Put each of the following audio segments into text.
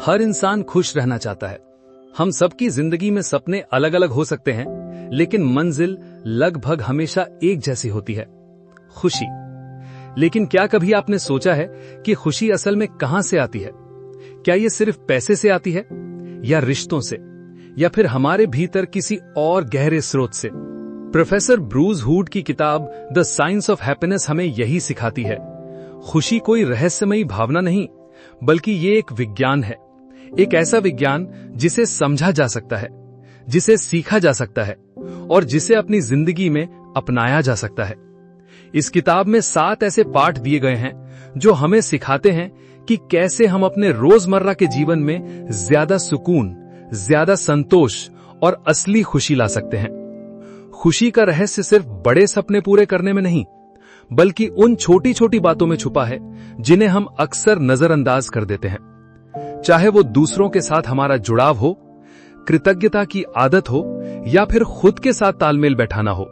हर इंसान खुश रहना चाहता है। हम सबकी जिंदगी में सपने अलग अलग हो सकते हैं, लेकिन मंजिल लगभग हमेशा एक जैसी होती है, खुशी। लेकिन क्या कभी आपने सोचा है कि खुशी असल में कहां से आती है? क्या ये सिर्फ पैसे से आती है, या रिश्तों से, या फिर हमारे भीतर किसी और गहरे स्रोत से? प्रोफेसर ब्रूस हुड की किताब द साइंस ऑफ हैप्पीनेस हमें यही सिखाती है। खुशी कोई रहस्यमयी भावना नहीं, बल्कि ये एक विज्ञान है। एक ऐसा विज्ञान जिसे समझा जा सकता है, जिसे सीखा जा सकता है और जिसे अपनी जिंदगी में अपनाया जा सकता है। इस किताब में 7 ऐसे पाठ दिए गए हैं जो हमें सिखाते हैं कि कैसे हम अपने रोजमर्रा के जीवन में ज्यादा सुकून, ज्यादा संतोष और असली खुशी ला सकते हैं। खुशी का रहस्य सिर्फ बड़े सपने पूरे करने में नहीं, बल्कि उन छोटी छोटी बातों में छुपा है जिन्हें हम अक्सर नजरअंदाज कर देते हैं। चाहे वो दूसरों के साथ हमारा जुड़ाव हो, कृतज्ञता की आदत हो, या फिर खुद के साथ तालमेल बैठाना हो,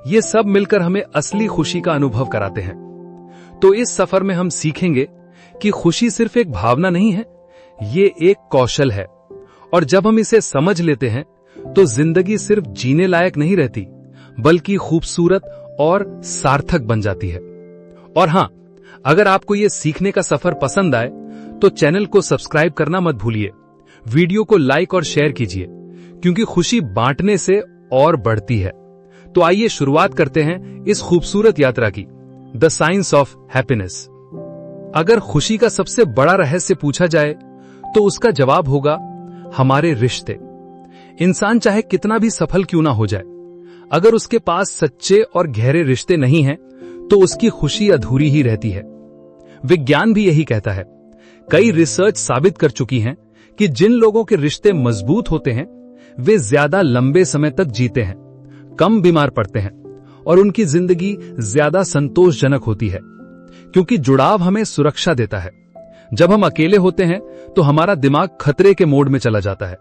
ये सब मिलकर हमें असली खुशी का अनुभव कराते हैं। तो इस सफर में हम सीखेंगे कि खुशी सिर्फ एक भावना नहीं है, ये एक कौशल है। और जब हम इसे समझ लेते हैं तो जिंदगी सिर्फ जीने लायक नहीं रहती, बल्कि खूबसूरत और सार्थक बन जाती है। और हां, अगर आपको ये सीखने का सफर पसंद आए तो चैनल को सब्सक्राइब करना मत भूलिए। वीडियो को लाइक और शेयर कीजिए, क्योंकि खुशी बांटने से और बढ़ती है। तो आइए शुरुआत करते हैं इस खूबसूरत यात्रा की, द साइंस ऑफ हैप्पीनेस। अगर खुशी का सबसे बड़ा रहस्य पूछा जाए तो उसका जवाब होगा हमारे रिश्ते। इंसान चाहे कितना भी सफल क्यों ना हो जाए, अगर उसके पास सच्चे और गहरे रिश्ते नहीं हैं, तो उसकी खुशी अधूरी ही रहती है। विज्ञान भी यही कहता है। कई रिसर्च साबित कर चुकी हैं कि जिन लोगों के रिश्ते मजबूत होते हैं, वे ज्यादा लंबे समय तक जीते हैं, कम बीमार पड़ते हैं और उनकी जिंदगी ज्यादा संतोषजनक होती है, क्योंकि जुड़ाव हमें सुरक्षा देता है। जब हम अकेले होते हैं तो हमारा दिमाग खतरे के मोड में चला जाता है,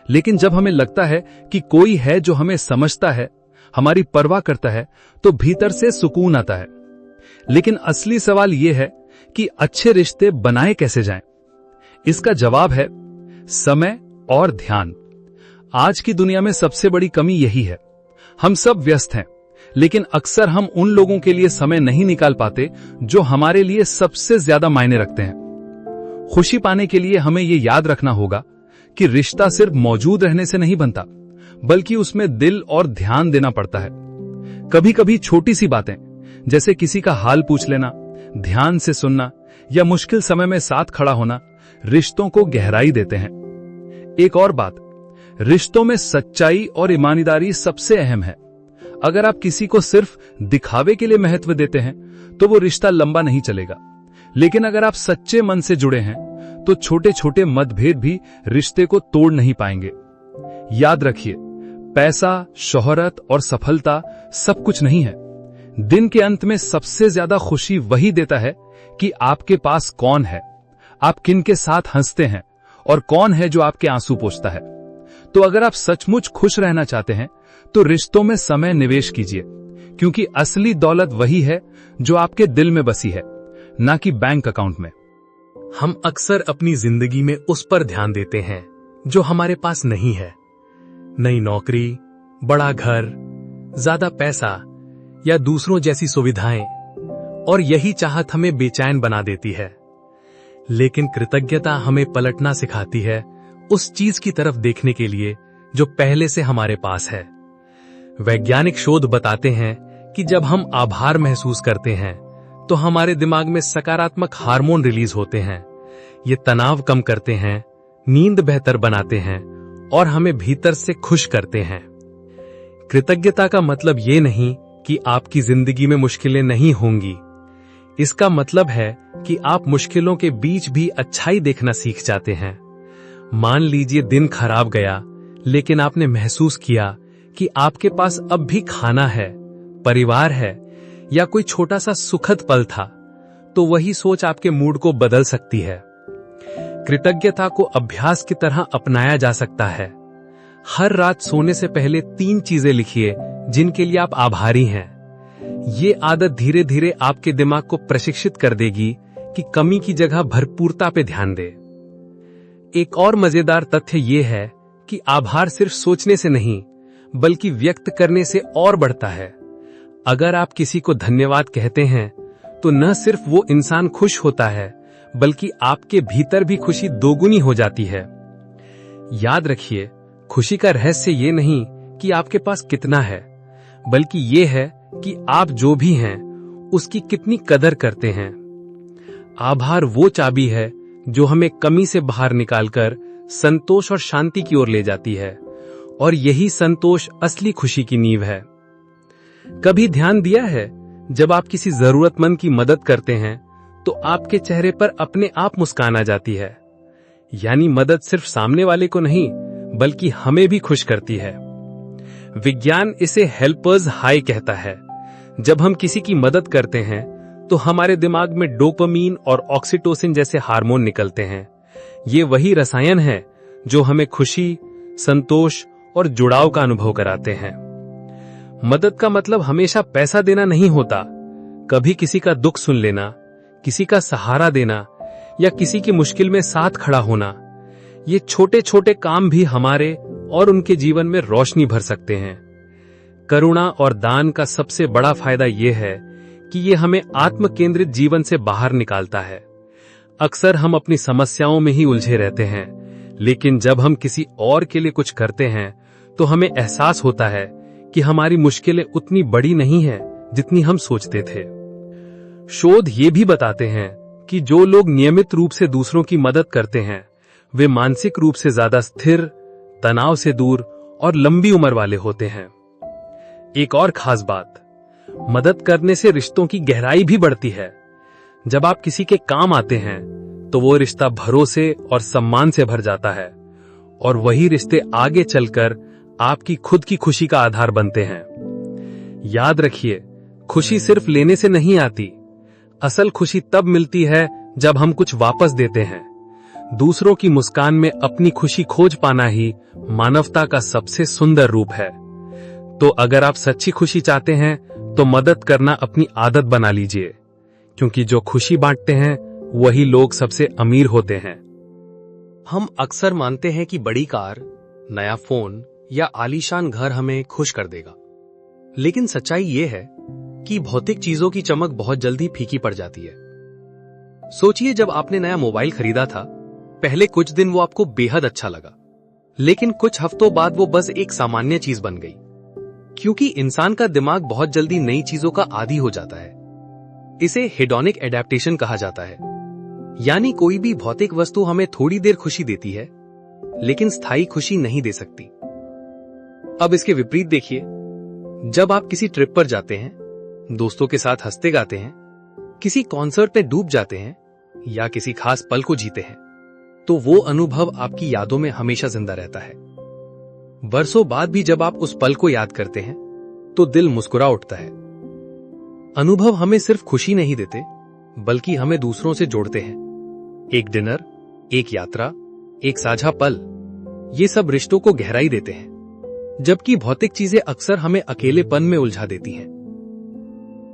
लेकिन जब हमें लगता है कि कोई है जो हमें समझता है, हमारी परवाह करता है, तो भीतर से सुकून आता है। लेकिन असली सवाल यह है कि अच्छे रिश्ते बनाए कैसे जाएं? इसका जवाब है समय और ध्यान। आज की दुनिया में सबसे बड़ी कमी यही है। हम सब व्यस्त हैं, लेकिन अक्सर हम उन लोगों के लिए समय नहीं निकाल पाते जो हमारे लिए सबसे ज्यादा मायने रखते हैं। खुशी पाने के लिए हमें यह याद रखना होगा कि रिश्ता सिर्फ मौजूद रहने से नहीं बनता, बल्कि उसमें दिल और ध्यान देना पड़ता है। कभी कभी छोटी सी बातें, जैसे किसी का हाल पूछ लेना, ध्यान से सुनना या मुश्किल समय में साथ खड़ा होना, रिश्तों को गहराई देते हैं। एक और बात, रिश्तों में सच्चाई और ईमानदारी सबसे अहम है। अगर आप किसी को सिर्फ दिखावे के लिए महत्व देते हैं तो वो रिश्ता लंबा नहीं चलेगा। लेकिन अगर आप सच्चे मन से जुड़े हैं तो छोटे छोटे मतभेद भी रिश्ते को तोड़ नहीं पाएंगे। याद रखिए, पैसा, शोहरत और सफलता सब कुछ नहीं है। दिन के अंत में सबसे ज्यादा खुशी वही देता है कि आपके पास कौन है, आप किन के साथ हंसते हैं और कौन है जो आपके आंसू पोंछता है। तो अगर आप सचमुच खुश रहना चाहते हैं तो रिश्तों में समय निवेश कीजिए, क्योंकि असली दौलत वही है जो आपके दिल में बसी है, ना कि बैंक अकाउंट में। हम अक्सर अपनी जिंदगी में उस पर ध्यान देते हैं जो हमारे पास नहीं है। नई नौकरी, बड़ा घर, ज्यादा पैसा या दूसरों जैसी सुविधाएं, और यही चाहत हमें बेचैन बना देती है। लेकिन कृतज्ञता हमें पलटना सिखाती है उस चीज की तरफ देखने के लिए जो पहले से हमारे पास है। वैज्ञानिक शोध बताते हैं कि जब हम आभार महसूस करते हैं तो हमारे दिमाग में सकारात्मक हार्मोन रिलीज होते हैं। ये तनाव कम करते हैं, नींद बेहतर बनाते हैं और हमें भीतर से खुश करते हैं। कृतज्ञता का मतलब ये नहीं कि आपकी जिंदगी में मुश्किलें नहीं होंगी। इसका मतलब है कि आप मुश्किलों के बीच भी अच्छाई देखना सीख जाते हैं। मान लीजिए दिन खराब गया, लेकिन आपने महसूस किया कि आपके पास अब भी खाना है, परिवार है या कोई छोटा सा सुखद पल था, तो वही सोच आपके मूड को बदल सकती है। कृतज्ञता को अभ्यास की तरह अपनाया जा सकता है। हर रात सोने से पहले 3 चीजें लिखिए जिनके लिए आप आभारी हैं। ये आदत धीरे धीरे आपके दिमाग को प्रशिक्षित कर देगी कि कमी की जगह भरपूरता पे ध्यान दे। एक और मजेदार तथ्य यह है कि आभार सिर्फ सोचने से नहीं बल्कि व्यक्त करने से और बढ़ता है। अगर आप किसी को धन्यवाद कहते हैं तो न सिर्फ वो इंसान खुश होता है बल्कि आपके भीतर भी खुशी दोगुनी हो जाती है। याद रखिए, खुशी का रहस्य ये नहीं कि आपके पास कितना है, बल्कि ये है कि आप जो भी हैं उसकी कितनी कदर करते हैं। आभार वो चाबी है जो हमें कमी से बाहर निकालकर संतोष और शांति की ओर ले जाती है, और यही संतोष असली खुशी की नींव है। कभी ध्यान दिया है, जब आप किसी जरूरतमंद की मदद करते हैं तो आपके चेहरे पर अपने आप मुस्कान आ जाती है। यानी मदद सिर्फ सामने वाले को नहीं बल्कि हमें भी खुश करती है। विज्ञान इसे हेल्पर्स हाई कहता है। जब हम किसी की मदद करते हैं तो हमारे दिमाग में डोपामीन और ऑक्सीटोसिन जैसे हार्मोन निकलते हैं। ये वही रसायन है जो हमें खुशी, संतोष और जुड़ाव का अनुभव कराते हैं। मदद का मतलब हमेशा पैसा देना नहीं होता। कभी किसी का दुख सुन लेना, किसी का सहारा देना या किसी की मुश्किल में साथ खड़ा होना, ये छोटे छोटे काम भी हमारे और उनके जीवन में रोशनी भर सकते हैं। करुणा और दान का सबसे बड़ा फायदा यह है कि ये हमें आत्म केंद्रित जीवन से बाहर निकालता है। अक्सर हम अपनी समस्याओं में ही उलझे रहते हैं, लेकिन जब हम किसी और के लिए कुछ करते हैं तो हमें एहसास होता है कि हमारी मुश्किलें उतनी बड़ी नहीं हैं जितनी हम सोचते थे। शोध ये भी बताते हैं कि जो लोग नियमित रूप से दूसरों की मदद करते हैं वे मानसिक रूप से ज्यादा स्थिर, तनाव से दूर और लंबी उम्र वाले होते हैं। एक और खास बात, मदद करने से रिश्तों की गहराई भी बढ़ती है। जब आप किसी के काम आते हैं तो वो रिश्ता भरोसे और सम्मान से भर जाता है, और वही रिश्ते आगे चलकर आपकी खुद की खुशी का आधार बनते हैं। याद रखिए, खुशी सिर्फ लेने से नहीं आती। असल खुशी तब मिलती है जब हम कुछ वापस देते हैं। दूसरों की मुस्कान में अपनी खुशी खोज पाना ही मानवता का सबसे सुंदर रूप है। तो अगर आप सच्ची खुशी चाहते हैं तो मदद करना अपनी आदत बना लीजिए, क्योंकि जो खुशी बांटते हैं वही लोग सबसे अमीर होते हैं। हम अक्सर मानते हैं कि बड़ी कार, नया फोन या आलीशान घर हमें खुश कर देगा, लेकिन सच्चाई यह है कि भौतिक चीजों की चमक बहुत जल्दी फीकी पड़ जाती है। सोचिए, जब आपने नया मोबाइल खरीदा था, पहले कुछ दिन वो आपको बेहद अच्छा लगा, लेकिन कुछ हफ्तों बाद वो बस एक सामान्य चीज बन गई, क्योंकि इंसान का दिमाग बहुत जल्दी नई चीजों का आदी हो जाता है। इसे हेडोनिक एडेप्टेशन कहा जाता है। यानी कोई भी भौतिक वस्तु हमें थोड़ी देर खुशी देती है, लेकिन स्थायी खुशी नहीं दे सकती। अब इसके विपरीत देखिए, जब आप किसी ट्रिप पर जाते हैं, दोस्तों के साथ हंसते गाते हैं, किसी कॉन्सर्ट में डूब जाते हैं या किसी खास पल को जीते हैं, तो वो अनुभव आपकी यादों में हमेशा जिंदा रहता है। बरसों बाद भी जब आप उस पल को याद करते हैं तो दिल मुस्कुरा उठता है। अनुभव हमें सिर्फ खुशी नहीं देते, बल्कि हमें दूसरों से जोड़ते हैं। एक डिनर, एक यात्रा, एक साझा पल, ये सब रिश्तों को गहराई देते हैं, जबकि भौतिक चीजें अक्सर हमें अकेलेपन में उलझा देती हैं।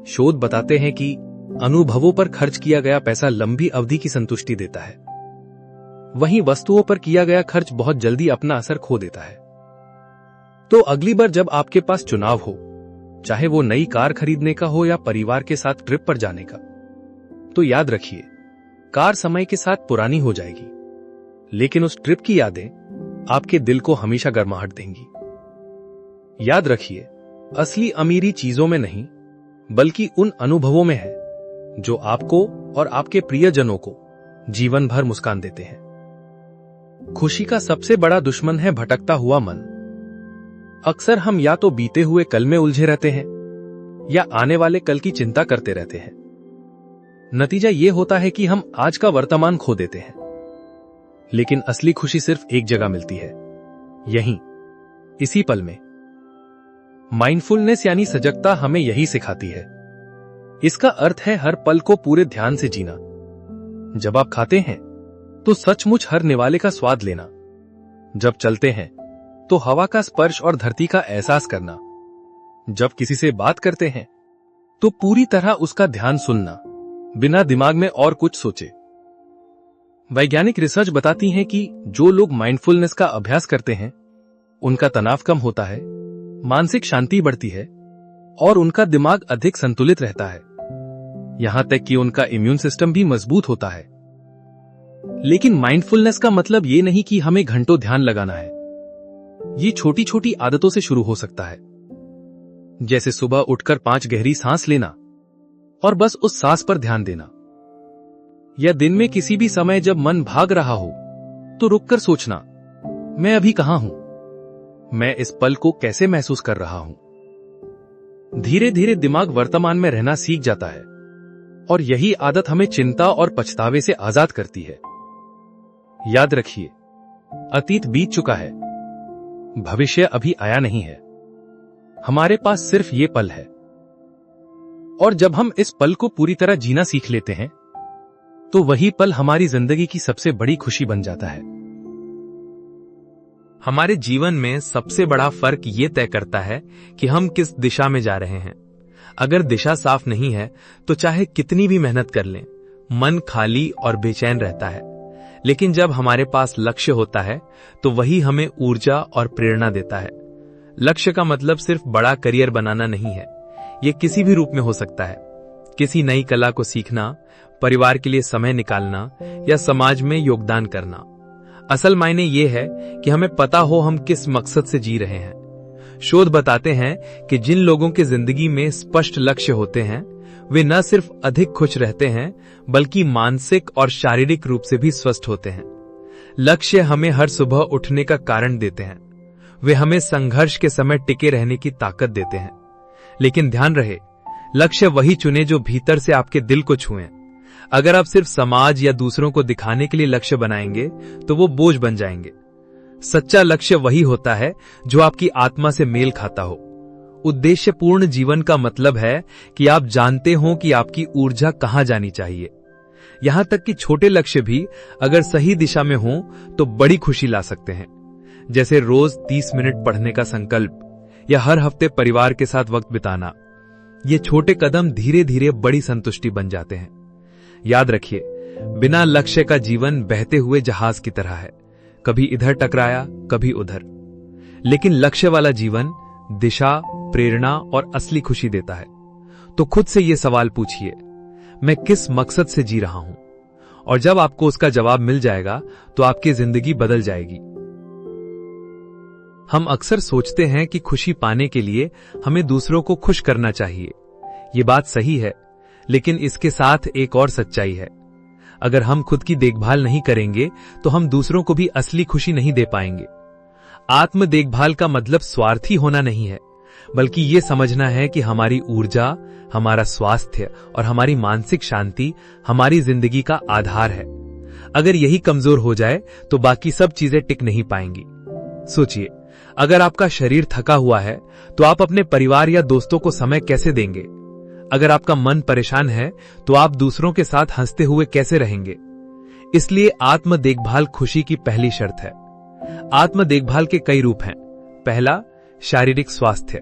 शोध बताते हैं कि अनुभवों पर खर्च किया गया पैसा लंबी अवधि की संतुष्टि देता है, वहीं वस्तुओं पर किया गया खर्च बहुत जल्दी अपना असर खो देता है। तो अगली बार जब आपके पास चुनाव हो, चाहे वो नई कार खरीदने का हो या परिवार के साथ ट्रिप पर जाने का, तो याद रखिए, कार समय के साथ पुरानी हो जाएगी, लेकिन उस ट्रिप की यादें आपके दिल को हमेशा गर्माहट देंगी। याद रखिए, असली अमीरी चीजों में नहीं, बल्कि उन अनुभवों में है जो आपको और आपके प्रियजनों को जीवन भर मुस्कान देते हैं। खुशी का सबसे बड़ा दुश्मन है भटकता हुआ मन। अक्सर हम या तो बीते हुए कल में उलझे रहते हैं या आने वाले कल की चिंता करते रहते हैं। नतीजा यह होता है कि हम आज का वर्तमान खो देते हैं। लेकिन असली खुशी सिर्फ एक जगह मिलती है, यहीं, इसी पल में। माइंडफुलनेस यानी सजगता हमें यही सिखाती है। इसका अर्थ है हर पल को पूरे ध्यान से जीना। जब आप खाते हैं तो सचमुच हर निवाले का स्वाद लेना। जब चलते हैं तो हवा का स्पर्श और धरती का एहसास करना। जब किसी से बात करते हैं तो पूरी तरह उसका ध्यान सुनना, बिना दिमाग में और कुछ सोचे। वैज्ञानिक रिसर्च बताती है कि जो लोग माइंडफुलनेस का अभ्यास करते हैं उनका तनाव कम होता है, मानसिक शांति बढ़ती है और उनका दिमाग अधिक संतुलित रहता है। यहां तक कि उनका इम्यून सिस्टम भी मजबूत होता है। लेकिन माइंडफुलनेस का मतलब ये नहीं कि हमें घंटों ध्यान लगाना है। ये छोटी छोटी आदतों से शुरू हो सकता है, जैसे सुबह उठकर 5 गहरी सांस लेना और बस उस सांस पर ध्यान देना, या दिन में किसी भी समय जब मन भाग रहा हो तो रुककर सोचना, मैं अभी कहां हूं, मैं इस पल को कैसे महसूस कर रहा हूं। धीरे धीरे दिमाग वर्तमान में रहना सीख जाता है और यही आदत हमें चिंता और पछतावे से आजाद करती है। याद रखिए, अतीत बीत चुका है, भविष्य अभी आया नहीं है। हमारे पास सिर्फ ये पल है, और जब हम इस पल को पूरी तरह जीना सीख लेते हैं तो वही पल हमारी जिंदगी की सबसे बड़ी खुशी बन जाता है। हमारे जीवन में सबसे बड़ा फर्क ये तय करता है कि हम किस दिशा में जा रहे हैं। अगर दिशा साफ नहीं है तो चाहे कितनी भी मेहनत कर लें, मन खाली और बेचैन रहता है। लेकिन जब हमारे पास लक्ष्य होता है तो वही हमें ऊर्जा और प्रेरणा देता है। लक्ष्य का मतलब सिर्फ बड़ा करियर बनाना नहीं है, ये किसी भी रूप में हो सकता है। किसी नई कला को सीखना, परिवार के लिए समय निकालना या समाज में योगदान करना। असल मायने ये है कि हमें पता हो हम किस मकसद से जी रहे हैं। शोध बताते हैं कि जिन लोगों की जिंदगी में स्पष्ट लक्ष्य होते हैं वे न सिर्फ अधिक खुश रहते हैं बल्कि मानसिक और शारीरिक रूप से भी स्वस्थ होते हैं। लक्ष्य हमें हर सुबह उठने का कारण देते हैं, वे हमें संघर्ष के समय टिके रहने की ताकत देते हैं। लेकिन ध्यान रहे, लक्ष्य वही चुने जो भीतर से आपके दिल को छुएं। अगर आप सिर्फ समाज या दूसरों को दिखाने के लिए लक्ष्य बनाएंगे तो वो बोझ बन जाएंगे। सच्चा लक्ष्य वही होता है जो आपकी आत्मा से मेल खाता हो। उद्देश्यपूर्ण जीवन का मतलब है कि आप जानते हो कि आपकी ऊर्जा कहां जानी चाहिए। यहां तक कि छोटे लक्ष्य भी अगर सही दिशा में हों तो बड़ी खुशी ला सकते हैं, जैसे रोज 30 मिनट पढ़ने का संकल्प या हर हफ्ते परिवार के साथ वक्त बिताना। ये छोटे कदम धीरे धीरे बड़ी संतुष्टि बन जाते हैं। याद रखिए, बिना लक्ष्य का जीवन बहते हुए जहाज की तरह है, कभी इधर टकराया कभी उधर। लेकिन लक्ष्य वाला जीवन दिशा, प्रेरणा और असली खुशी देता है। तो खुद से ये सवाल पूछिए, मैं किस मकसद से जी रहा हूं? और जब आपको उसका जवाब मिल जाएगा तो आपकी जिंदगी बदल जाएगी। हम अक्सर सोचते हैं कि खुशी पाने के लिए हमें दूसरों को खुश करना चाहिए। ये बात सही है, लेकिन इसके साथ एक और सच्चाई है। अगर हम खुद की देखभाल नहीं करेंगे तो हम दूसरों को भी असली खुशी नहीं दे पाएंगे। आत्म देखभाल का मतलब स्वार्थी होना नहीं है, बल्कि ये समझना है कि हमारी ऊर्जा, हमारा स्वास्थ्य और हमारी मानसिक शांति हमारी जिंदगी का आधार है। अगर यही कमजोर हो जाए तो बाकी सब चीजें टिक नहीं पाएंगी। सोचिए, अगर आपका शरीर थका हुआ है तो आप अपने परिवार या दोस्तों को समय कैसे देंगे? अगर आपका मन परेशान है तो आप दूसरों के साथ हंसते हुए कैसे रहेंगे? इसलिए आत्म देखभाल खुशी की पहली शर्त है। आत्म देखभाल के कई रूप हैं। पहला, शारीरिक स्वास्थ्य।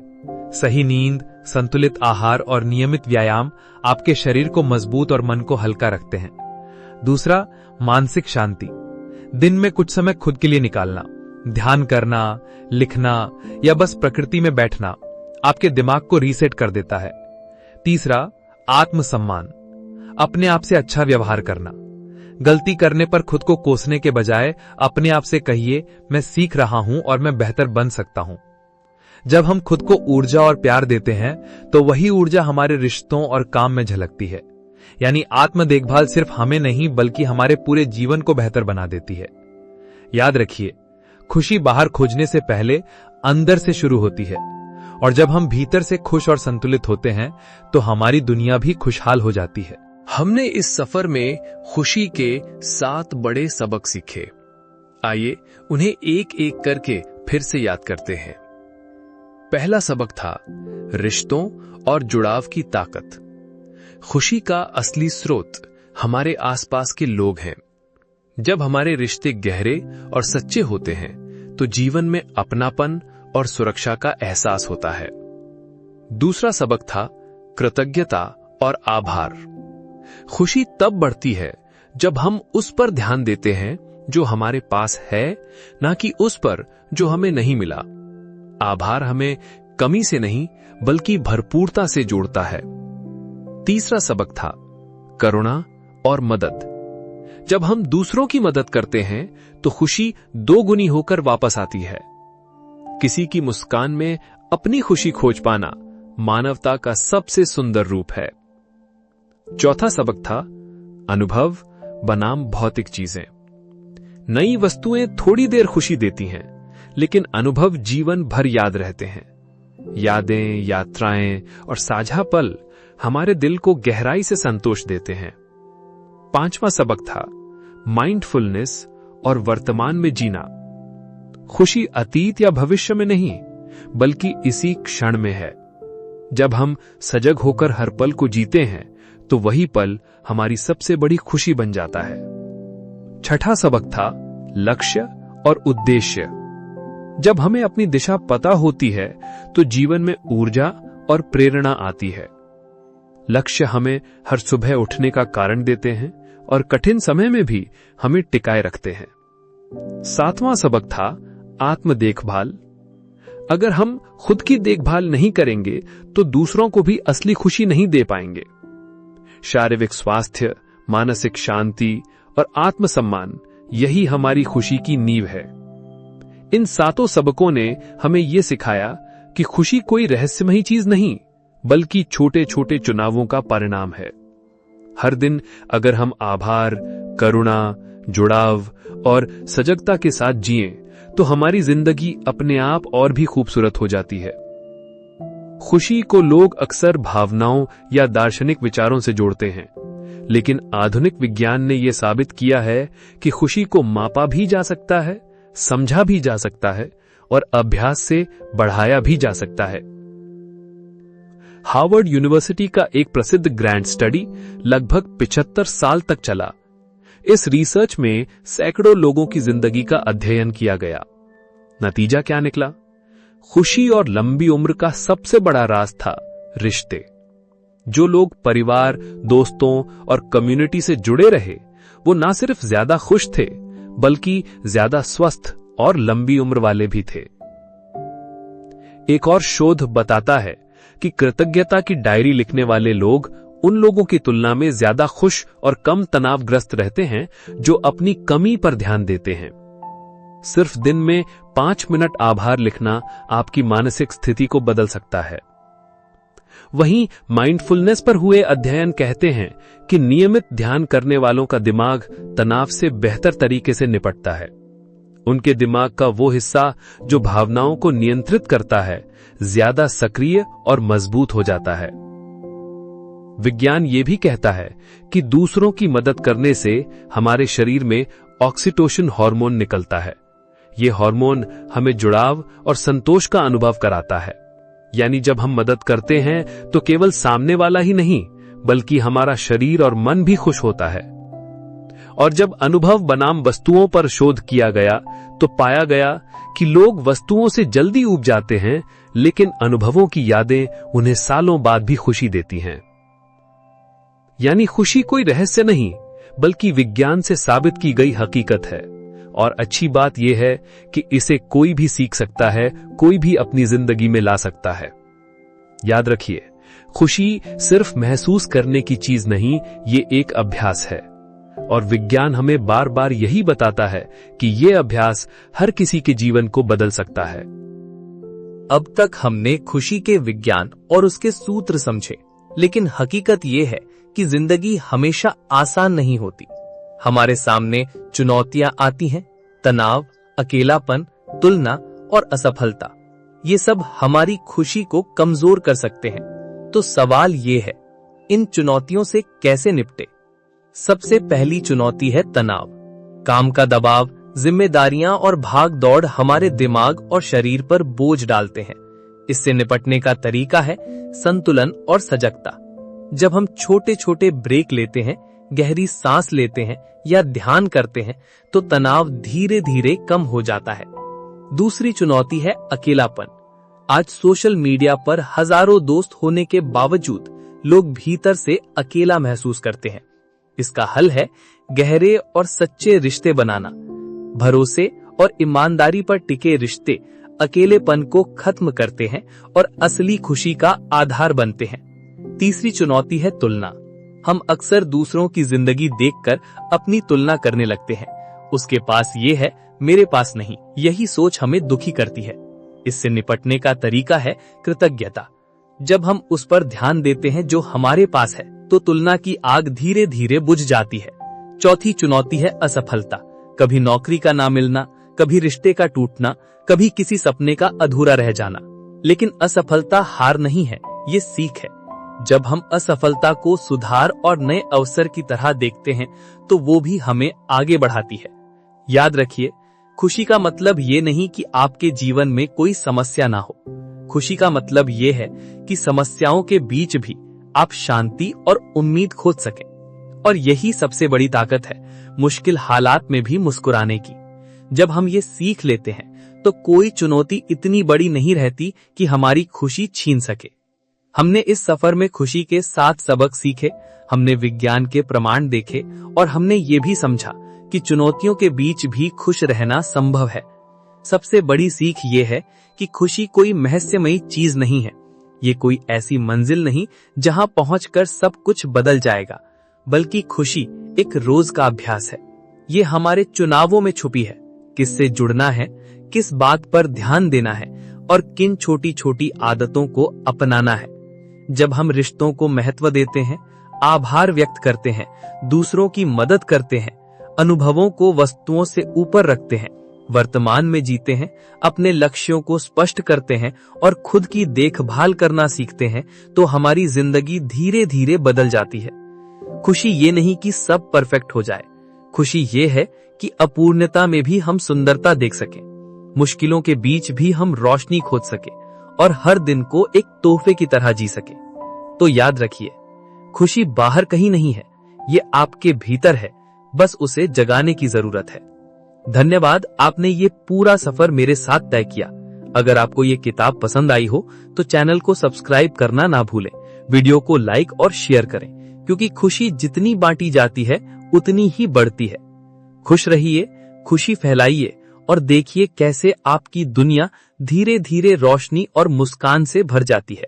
सही नींद, संतुलित आहार और नियमित व्यायाम आपके शरीर को मजबूत और मन को हल्का रखते हैं। दूसरा, मानसिक शांति। दिन में कुछ समय खुद के लिए निकालना, ध्यान करना, लिखना या बस प्रकृति में बैठना आपके दिमाग को रीसेट कर देता है। तीसरा, आत्मसम्मान। अपने आप से अच्छा व्यवहार करना। गलती करने पर खुद को कोसने के बजाय अपने आप से कहिए, मैं सीख रहा हूं और मैं बेहतर बन सकता हूं। जब हम खुद को ऊर्जा और प्यार देते हैं तो वही ऊर्जा हमारे रिश्तों और काम में झलकती है। यानी आत्म देखभाल सिर्फ हमें नहीं बल्कि हमारे पूरे जीवन को बेहतर बना देती है। याद रखिए, खुशी बाहर खोजने से पहले अंदर से शुरू होती है, और जब हम भीतर से खुश और संतुलित होते हैं तो हमारी दुनिया भी खुशहाल हो जाती है। हमने इस सफर में खुशी के 7 बड़े सबक सीखे। आइए उन्हें एक एक करके फिर से याद करते हैं। पहला सबक था रिश्तों और जुड़ाव की ताकत। खुशी का असली स्रोत हमारे आसपास के लोग हैं। जब हमारे रिश्ते गहरे और सच्चे होते हैं तो जीवन में अपनापन और सुरक्षा का एहसास होता है। दूसरा सबक था कृतज्ञता और आभार। खुशी तब बढ़ती है जब हम उस पर ध्यान देते हैं जो हमारे पास है, ना कि उस पर जो हमें नहीं मिला। आभार हमें कमी से नहीं बल्कि भरपूरता से जोड़ता है। तीसरा सबक था करुणा और मदद। जब हम दूसरों की मदद करते हैं तो खुशी दोगुनी होकर वापस आती है। किसी की मुस्कान में अपनी खुशी खोज पाना मानवता का सबसे सुंदर रूप है। चौथा सबक था अनुभव बनाम भौतिक चीजें। नई वस्तुएं थोड़ी देर खुशी देती हैं, लेकिन अनुभव जीवन भर याद रहते हैं। यादें, यात्राएं और साझा पल हमारे दिल को गहराई से संतोष देते हैं। पांचवा सबक था माइंडफुलनेस और वर्तमान में जीना। खुशी अतीत या भविष्य में नहीं, बल्कि इसी क्षण में है। जब हम सजग होकर हर पल को जीते हैं तो वही पल हमारी सबसे बड़ी खुशी बन जाता है। छठा सबक था लक्ष्य और उद्देश्य। जब हमें अपनी दिशा पता होती है तो जीवन में ऊर्जा और प्रेरणा आती है। लक्ष्य हमें हर सुबह उठने का कारण देते हैं और कठिन समय में भी हमें टिकाए रखते हैं। सातवां सबक था आत्म देखभाल। अगर हम खुद की देखभाल नहीं करेंगे तो दूसरों को भी असली खुशी नहीं दे पाएंगे। शारीरिक स्वास्थ्य, मानसिक शांति और आत्मसम्मान, यही हमारी खुशी की नींव है। इन सातों सबकों ने हमें यह सिखाया कि खुशी कोई रहस्यमयी चीज नहीं, बल्कि छोटे छोटे चुनावों का परिणाम है। हर दिन अगर हम आभार, करुणा, जुड़ाव और सजगता के साथ जिएं, तो हमारी जिंदगी अपने आप और भी खूबसूरत हो जाती है। खुशी को लोग अक्सर भावनाओं या दार्शनिक विचारों से जोड़ते हैं, लेकिन आधुनिक विज्ञान ने यह साबित किया है कि खुशी को मापा भी जा सकता है, समझा भी जा सकता है और अभ्यास से बढ़ाया भी जा सकता है। हार्वर्ड यूनिवर्सिटी का एक प्रसिद्ध ग्रैंड स्टडी लगभग 75 साल तक चला। इस रिसर्च में सैकड़ों लोगों की जिंदगी का अध्ययन किया गया। नतीजा क्या निकला? खुशी और लंबी उम्र का सबसे बड़ा राज था रिश्ते। जो लोग परिवार, दोस्तों और कम्युनिटी से जुड़े रहे, वो ना सिर्फ ज्यादा खुश थे, बल्कि ज्यादा स्वस्थ और लंबी उम्र वाले भी थे। एक और शोध बताता है कि कृतज्ञता की डायरी लिखने वाले लोग उन लोगों की तुलना में ज्यादा खुश और कम तनावग्रस्त रहते हैं जो अपनी कमी पर ध्यान देते हैं। सिर्फ दिन में 5 मिनट आभार लिखना आपकी मानसिक स्थिति को बदल सकता है। वहीं माइंडफुलनेस पर हुए अध्ययन कहते हैं कि नियमित ध्यान करने वालों का दिमाग तनाव से बेहतर तरीके से निपटता है। उनके दिमाग का वो हिस्सा जो भावनाओं को नियंत्रित करता है, ज्यादा सक्रिय और मजबूत हो जाता है। विज्ञान ये भी कहता है कि दूसरों की मदद करने से हमारे शरीर में ऑक्सीटोसिन हार्मोन निकलता है। यह हार्मोन हमें जुड़ाव और संतोष का अनुभव कराता है। यानी जब हम मदद करते हैं तो केवल सामने वाला ही नहीं, बल्कि हमारा शरीर और मन भी खुश होता है। और जब अनुभव बनाम वस्तुओं पर शोध किया गया तो पाया गया कि लोग वस्तुओं से जल्दी ऊब जाते हैं, लेकिन अनुभवों की यादें उन्हें सालों बाद भी खुशी देती हैं। यानी खुशी कोई रहस्य नहीं, बल्कि विज्ञान से साबित की गई हकीकत है। और अच्छी बात यह है कि इसे कोई भी सीख सकता है, कोई भी अपनी जिंदगी में ला सकता है। याद रखिए, खुशी सिर्फ महसूस करने की चीज नहीं, ये एक अभ्यास है। और विज्ञान हमें बार बार यही बताता है कि यह अभ्यास हर किसी के जीवन को बदल सकता है। अब तक हमने खुशी के विज्ञान और उसके सूत्र समझे, लेकिन हकीकत यह है कि जिंदगी हमेशा आसान नहीं होती। हमारे सामने चुनौतियां आती हैं, तनाव, अकेलापन, तुलना और असफलता। ये सब हमारी खुशी को कमजोर कर सकते हैं। तो सवाल ये है, इन चुनौतियों से कैसे निपटे? सबसे पहली चुनौती है तनाव। काम का दबाव, जिम्मेदारियां और भाग दौड़ हमारे दिमाग और शरीर पर बोझ डालते हैं। इससे निपटने का तरीका है संतुलन और सजगता। जब हम छोटे छोटे ब्रेक लेते हैं, गहरी सांस लेते हैं या ध्यान करते हैं, तो तनाव धीरे धीरे कम हो जाता है। दूसरी चुनौती है अकेलापन। आज सोशल मीडिया पर हजारों दोस्त होने के बावजूद लोग भीतर से अकेला महसूस करते हैं। इसका हल है गहरे और सच्चे रिश्ते बनाना। भरोसे और ईमानदारी पर टिके रिश्ते अकेलेपन को खत्म करते हैं और असली खुशी का आधार बनते हैं। तीसरी चुनौती है तुलना। हम अक्सर दूसरों की जिंदगी देखकर अपनी तुलना करने लगते हैं। उसके पास ये है, मेरे पास नहीं। यही सोच हमें दुखी करती है। इससे निपटने का तरीका है कृतज्ञता। जब हम उस पर ध्यान देते हैं जो हमारे पास है, तो तुलना की आग धीरे धीरे बुझ जाती है। चौथी चुनौती है असफलता। कभी नौकरी का ना मिलना, कभी रिश्ते का टूटना, कभी किसी सपने का अधूरा रह जाना। लेकिन असफलता हार नहीं है, ये सीख है। जब हम असफलता को सुधार और नए अवसर की तरह देखते हैं, तो वो भी हमें आगे बढ़ाती है। याद रखिए, खुशी का मतलब ये नहीं कि आपके जीवन में कोई समस्या ना हो। खुशी का मतलब ये है कि समस्याओं के बीच भी आप शांति और उम्मीद खोज सकें। और यही सबसे बड़ी ताकत है, मुश्किल हालात में भी मुस्कुराने की। जब हम ये सीख लेते हैं, तो कोई चुनौती इतनी बड़ी नहीं रहती कि हमारी खुशी छीन सके। हमने इस सफर में खुशी के 7 सबक सीखे, हमने विज्ञान के प्रमाण देखे और हमने ये भी समझा कि चुनौतियों के बीच भी खुश रहना संभव है। सबसे बड़ी सीख ये है कि खुशी कोई रहस्यमयी चीज नहीं है। ये कोई ऐसी मंजिल नहीं जहां पहुंचकर सब कुछ बदल जाएगा, बल्कि खुशी एक रोज का अभ्यास है। ये हमारे चुनावों में छुपी है, किससे जुड़ना है, किस बात पर ध्यान देना है और किन छोटी छोटी आदतों को अपनाना है। जब हम रिश्तों को महत्व देते हैं, आभार व्यक्त करते हैं, दूसरों की मदद करते हैं, अनुभवों को वस्तुओं से ऊपर रखते हैं, वर्तमान में जीते हैं, अपने लक्ष्यों को स्पष्ट करते हैं और खुद की देखभाल करना सीखते हैं, तो हमारी जिंदगी धीरे धीरे बदल जाती है। खुशी ये नहीं कि सब परफेक्ट हो जाए, खुशी ये है कि अपूर्णता में भी हम सुंदरता देख सकें, मुश्किलों के बीच भी हम रोशनी खोज सके और हर दिन को एक तोहफे की तरह जी सके। तो याद रखिए, खुशी बाहर कहीं नहीं है, ये आपके भीतर है, बस उसे जगाने की जरूरत है। धन्यवाद, आपने ये पूरा सफर मेरे साथ तय किया। अगर आपको ये किताब पसंद आई हो तो चैनल को सब्सक्राइब करना ना भूलें, वीडियो को लाइक और शेयर करें, क्योंकि खुशी जितनी बांटी जाती है उतनी ही बढ़ती है। खुश रहिए, खुशी फैलाइए और देखिए कैसे आपकी दुनिया धीरे धीरे रोशनी और मुस्कान से भर जाती है।